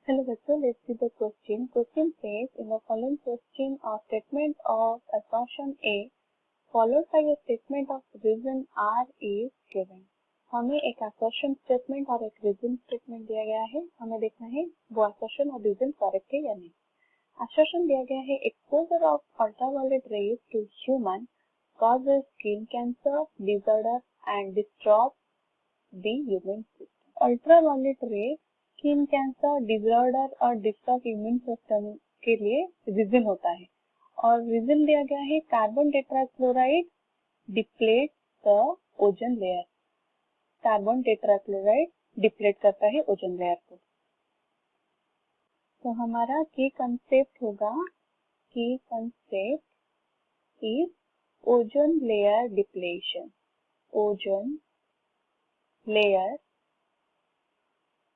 Hello bachcho, let's see the question. Question says in the following question a statement of assertion A followed by a statement of reason R is given. हमें एक assertion statement और एक reason statement दिया गया है. हमें देखना है वो assertion और reason correct है या नहीं. Assertion दिया गया है exposure of ultraviolet rays to human causes skin cancer, disorder and disturbs the immune system. Ultraviolet rays skin cancer, disorder और डिस्टर्ब इम्यून सिस्टम के लिए रीजन होता है और रीजन दिया गया है carbon tetrachloride deplete the ozone layer. Carbon tetrachloride deplete करता है ओजोन लेयर को. तो हमारा की कंसेप्ट होगा, की concept is ozone layer depletion. Ozone layer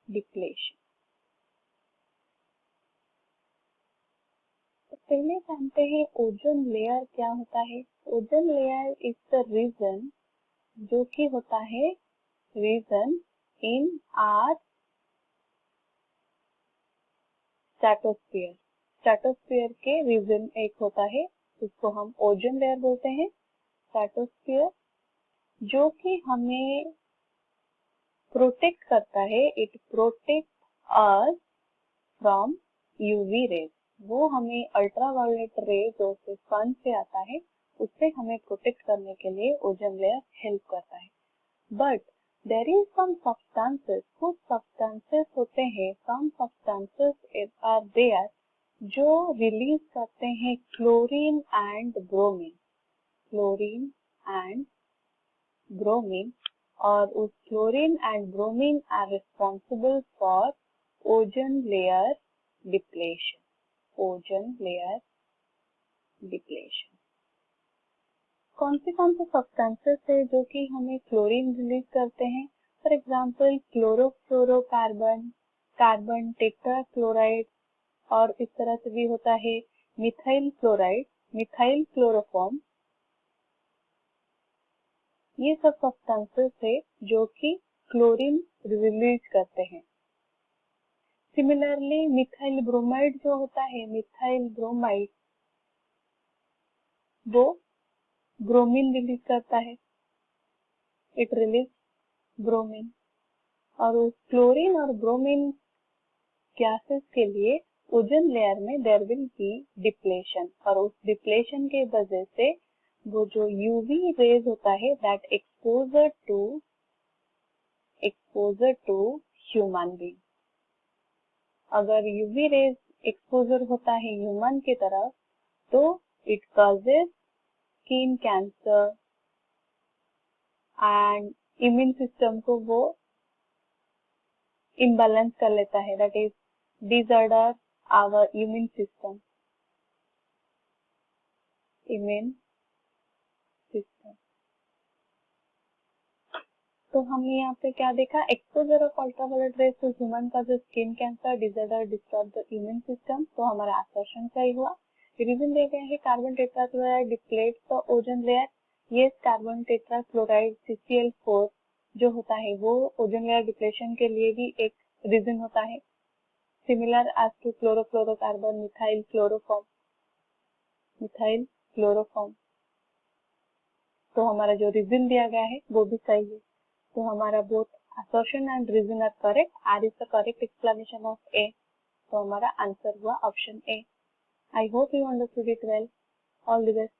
depletion. पहले जानते हैं ओजोन लेयर क्या होता है. Ozone layer is the region जो कि होता है region in our stratosphere. Stratosphere के रीजन एक होता है जिसको हम ओजोन लेयर बोलते हैं. स्ट्रेटोस्फीयर जो कि हमें प्रोटेक्ट करता है. It protect us from UV rays. वो हमें अल्ट्रावायलेट रे जो सन से आता है उससे हमें प्रोटेक्ट करने के लिए ओजोन लेयर हेल्प करता है. But there is some substances, कुछ सब्सटेंसेस होते हैं, सम सब्सटेंसेस आर देयर जो रिलीज करते हैं chlorine and bromine. Chlorine and bromine और उस chlorine and bromine are responsible for ozone layer depletion. Ozone layer depletion. कौन से सब्सटेंसेस है जो कि हमें क्लोरीन रिलीज करते हैं. For example chlorofluorocarbon, carbon tetrachloride और इस तरह से भी होता है मिथाइल क्लोराइड, मिथाइल क्लोरोफॉर्म. ये सब सब्सटेंसेस है जो कि क्लोरीन रिलीज करते हैं. सिमिलरली मिथाइल ब्रोमाइड जो होता है, मिथाइल ब्रोमाइड वो ब्रोमीन रिलीज करता है. It release bromine. और उस क्लोरीन और ब्रोमीन गैसेस के लिए ओजोन लेयर में देयर विल बी डिप्लेशन और उस डिप्लेशन के वजह से वो जो यूवी रेज होता है that exposure to human being. अगर यूवी रेज एक्सपोजर होता है ह्यूमन की तरफ तो it causes skin cancer and immune system को वो इम्बैलेंस कर लेता है. That is disorder our immune system. Immune system. तो हमने यहाँ पे क्या देखा, exposure of ultraviolet rays to human causes skin cancer, disorder, disturb the immune system. तो हमारा असर्शन सही हुआ. रीजन दिया गया है carbon tetrachloride deplete the ozone layer. ये कार्बन टेट्राक्लोराइड CCl4 जो होता है वो ओजोन लेयर डिप्लेशन के लिए भी एक रीजन होता है. Similar as to chlorofluorocarbon, methyl chloroform, methyl chloroform. तो हमारा जो रीजन दिया गया है वो भी सही है. तो हमारा both assertion and reason are correct. R is the correct explanation of A. तो हमारा आंसर हुआ option A. I hope you understood it well. All the best.